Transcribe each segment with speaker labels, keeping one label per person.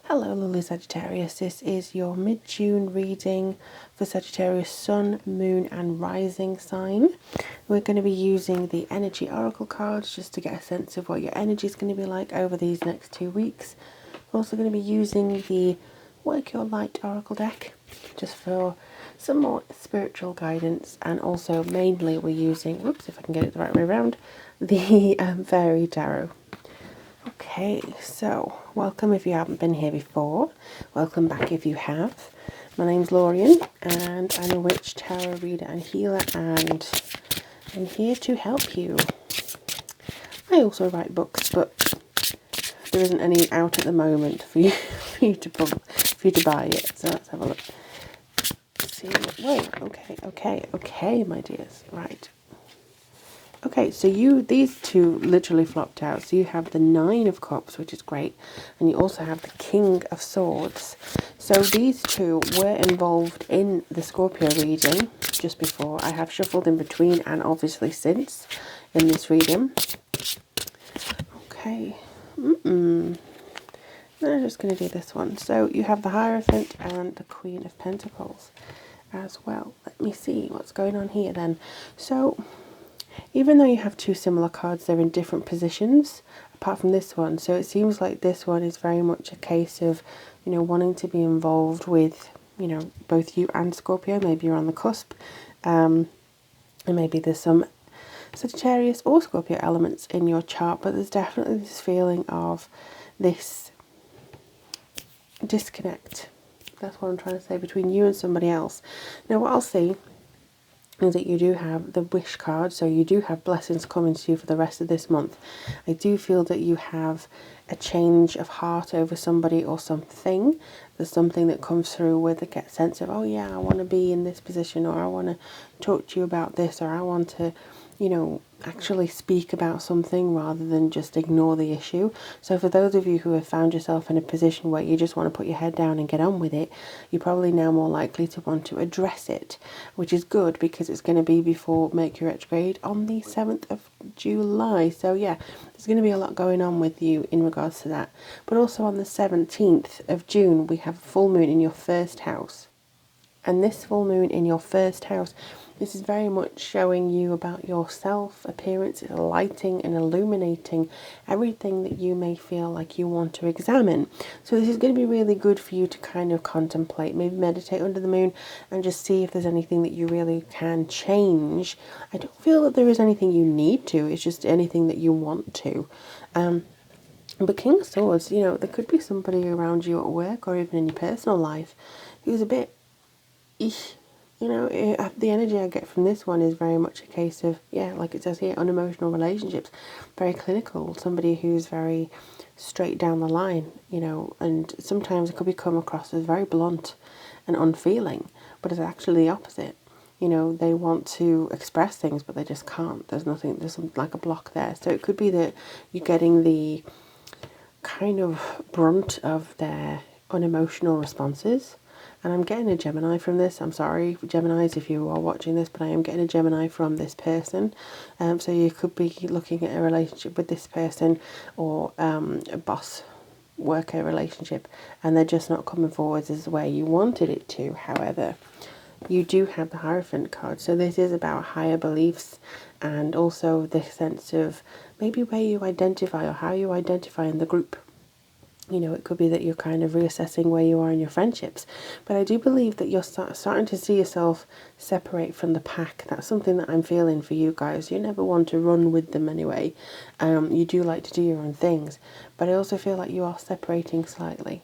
Speaker 1: Hello lovely Sagittarius, this is your mid-June reading for Sagittarius Sun, Moon and Rising sign. We're going to be using the energy oracle cards just to get a sense of what your energy is going to be like over these next 2 weeks. We're also going to be using the Work Your Light oracle deck just for some more spiritual guidance, and also mainly we're using, whoops if I can get it the right way around, the Fairy Tarot. Okay, so welcome if you haven't been here before. Welcome back if you have. My name's Lorian and I'm a witch, tarot reader and healer, and I'm here to help you. I also write books, but there isn't any out at the moment for you to buy it. So let's have a look. See, wait, okay, my dears, right. Okay, so these two literally flopped out. So you have the Nine of Cups, which is great, and you also have the King of Swords. So these two were involved in the Scorpio reading just before. I have shuffled in between and obviously since in this reading. Okay, I'm just going to do this one. So you have the Hierophant and the Queen of Pentacles as well. Let me see what's going on here then. So even though you have two similar cards, they're in different positions apart from this one. So it seems like this one is very much a case of, wanting to be involved with, both you and Scorpio. Maybe you're on the cusp, and maybe there's some Sagittarius or Scorpio elements in your chart, but there's definitely this feeling of this disconnect. That's what I'm trying to say, between you and somebody else. Now what I'll see is that you do have the wish card, so you do have blessings coming to you for the rest of this month. I do feel that you have a change of heart over somebody or something. There's something that comes through with a sense of, oh yeah, I want to be in this position, or I want to talk to you about this, or I want to, actually speak about something rather than just ignore the issue. So for those of you who have found yourself in a position where you just want to put your head down and get on with it, you're probably now more likely to want to address it, which is good because it's going to be before Mercury retrograde on the 7th of July. So yeah, there's going to be a lot going on with you in regards to that. But also on the 17th of June, we have a full moon in your first house. And this full moon in your first house, this is very much showing you about your self appearance. It's lighting and illuminating everything that you may feel like you want to examine. So this is going to be really good for you to kind of contemplate, maybe meditate under the moon and just see if there's anything that you really can change. I don't feel that there is anything you need to, it's just anything that you want to. But King of Swords, there could be somebody around you at work or even in your personal life who's a bit, the energy I get from this one is very much a case of, like it says here, unemotional relationships, very clinical, somebody who's very straight down the line, and sometimes it could be come across as very blunt and unfeeling, but it's actually the opposite. They want to express things, but they just can't. There's like a block there. So it could be that you're getting the kind of brunt of their unemotional responses. And I'm getting a Gemini from this. I'm sorry, Geminis, if you are watching this, but I am getting a Gemini from this person. So you could be looking at a relationship with this person, or a boss worker relationship, and they're just not coming forward as the way you wanted it to. However, you do have the Hierophant card. So this is about higher beliefs, and also this sense of maybe where you identify or how you identify in the group. It could be that you're kind of reassessing where you are in your friendships. But I do believe that you're starting to see yourself separate from the pack. That's something that I'm feeling for you guys. You never want to run with them anyway. You do like to do your own things. But I also feel like you are separating slightly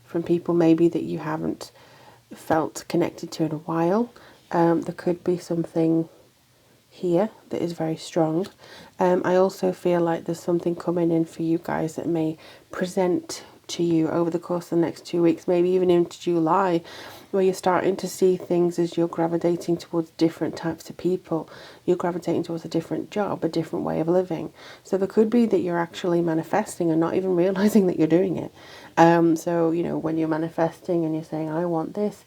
Speaker 1: from people maybe that you haven't felt connected to in a while. There could be something here that is very strong. I also feel like there's something coming in for you guys that may present to you over the course of the next 2 weeks, maybe even into July, where you're starting to see things as you're gravitating towards different types of people. You're gravitating towards a different job, a different way of living. So there could be that you're actually manifesting and not even realizing that you're doing it. So, when you're manifesting and you're saying, I want this,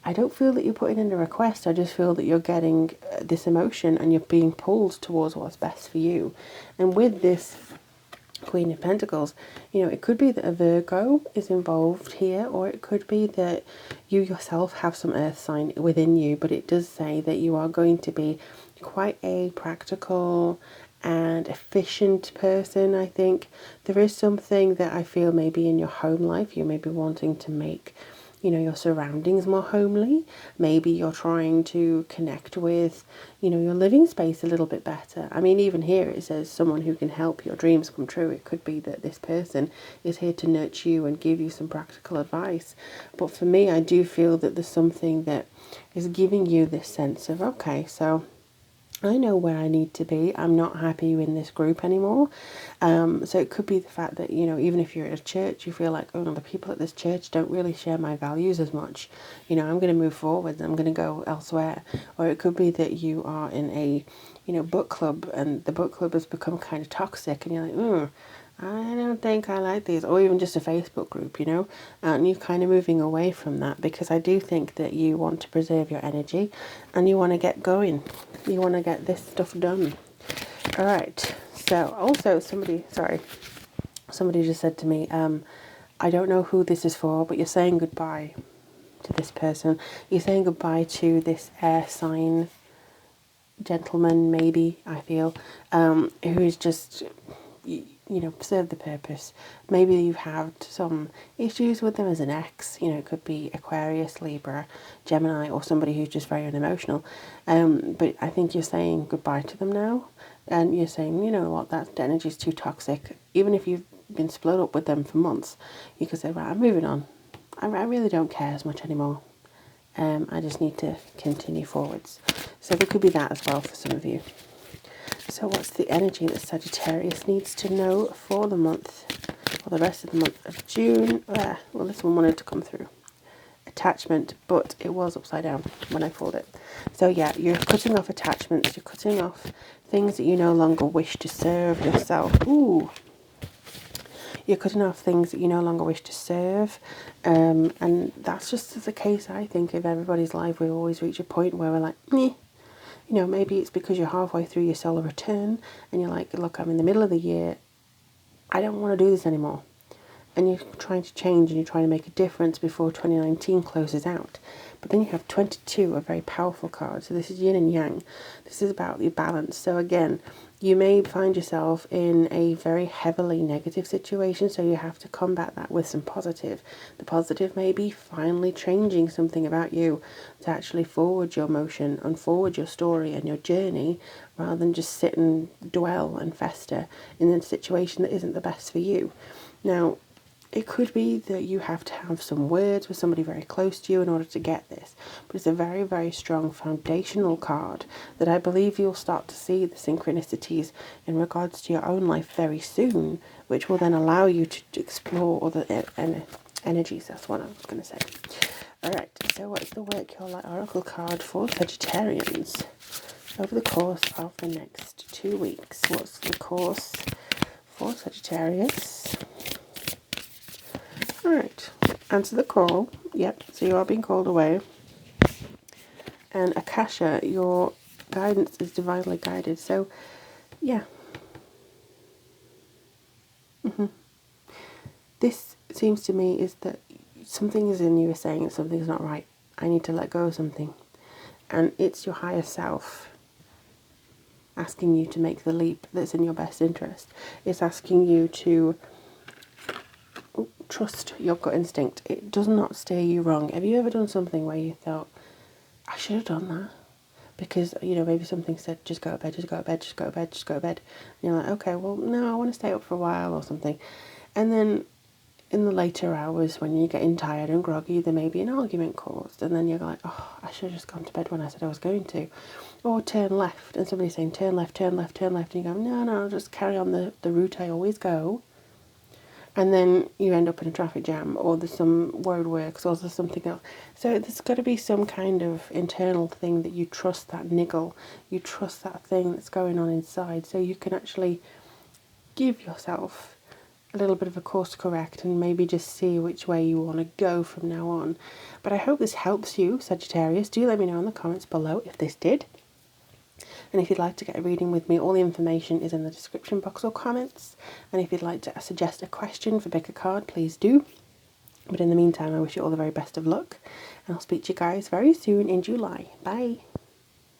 Speaker 1: I don't feel that you're putting in a request. I just feel that you're getting this emotion and you're being pulled towards what's best for you. And with this Queen of Pentacles, you know, it could be that a Virgo is involved here, or it could be that you yourself have some earth sign within you, but it does say that you are going to be quite a practical and efficient person. I think there is something that I feel maybe in your home life you may be wanting to make, you know, your surroundings more homely. Maybe you're trying to connect with, you know, your living space a little bit better. I mean, even here it says someone who can help your dreams come true. It could be that this person is here to nurture you and give you some practical advice. But for me, I do feel that there's something that is giving you this sense of, okay, so I know where I need to be. I'm not happy in this group anymore. So it could be the fact that, you know, even if you're at a church, you feel like, oh no, the people at this church don't really share my values as much. You know, I'm going to move forward. I'm going to go elsewhere. Or it could be that you are in a, you know, book club, and the book club has become kind of toxic, and you're like, I don't think I like these. Or even just a Facebook group, you know, and you're kind of moving away from that, because I do think that you want to preserve your energy and you want to get going. You want to get this stuff done. All right. So also somebody just said to me, I don't know who this is for, but you're saying goodbye to this person. You're saying goodbye to this air sign gentleman, maybe, I feel, who is just, you know, serve the purpose. Maybe you've had some issues with them as an ex. You know, it could be Aquarius, Libra, Gemini, or somebody who's just very unemotional. But I think you're saying goodbye to them now, and you're saying, you know what, that energy is too toxic. Even if you've been split up with them for months, you could say, right, I'm moving on. I really don't care as much anymore. I just need to continue forwards. So there could be that as well for some of you. So what's the energy that Sagittarius needs to know for the month, or the rest of the month of June? Well, this one wanted to come through. Attachment, but it was upside down when I pulled it. So yeah, you're cutting off attachments. You're cutting off things that you no longer wish to serve yourself. Ooh. You're cutting off things that you no longer wish to serve. And that's just the case, I think, of everybody's life. We always reach a point where we're like, meh. You know, maybe it's because you're halfway through your solar return and you're like, look, I'm in the middle of the year. I don't want to do this anymore. And you're trying to change and you're trying to make a difference before 2019 closes out. But then you have 22, a very powerful card. So this is yin and yang. This is about your balance. So again, you may find yourself in a very heavily negative situation, so you have to combat that with some positive. The positive may be finally changing something about you to actually forward your motion and forward your story and your journey, rather than just sit and dwell and fester in a situation that isn't the best for you. Now, it could be that you have to have some words with somebody very close to you in order to get this. But it's a very, very strong foundational card that I believe you'll start to see the synchronicities in regards to your own life very soon, which will then allow you to explore other energies. That's what I was going to say. All right, so what's the Work Your Light Oracle card for Sagittarians over the course of the next 2 weeks? What's the course for Sagittarius? Alright, answer the call. Yep, so you are being called away. And Akasha, your guidance is divinely guided. So, yeah. This seems to me is that something is in you is saying that something's not right. I need to let go of something. And it's your higher self asking you to make the leap that's in your best interest. It's asking you to trust your gut instinct. It does not steer you wrong. Have you ever done something where you thought, I should have done that? Because, you know, maybe something said, just go to bed, just go to bed, just go to bed, just go to bed. And you're like, okay, well, no, I want to stay up for a while or something. And then in the later hours, when you're getting tired and groggy, there may be an argument caused. And then you're like, oh, I should have just gone to bed when I said I was going to. Or turn left, and somebody's saying, turn left, turn left, turn left. And you go, no, I'll just carry on the route I always go. And then you end up in a traffic jam, or there's some roadworks, or there's something else. So there's got to be some kind of internal thing that you trust, that niggle. You trust that thing that's going on inside, so you can actually give yourself a little bit of a course correct and maybe just see which way you want to go from now on. But I hope this helps you, Sagittarius. Do let me know in the comments below if this did. And if you'd like to get a reading with me, all the information is in the description box or comments. And if you'd like to suggest a question for Pick a Card, please do. But in the meantime, I wish you all the very best of luck. And I'll speak to you guys very soon in July. Bye.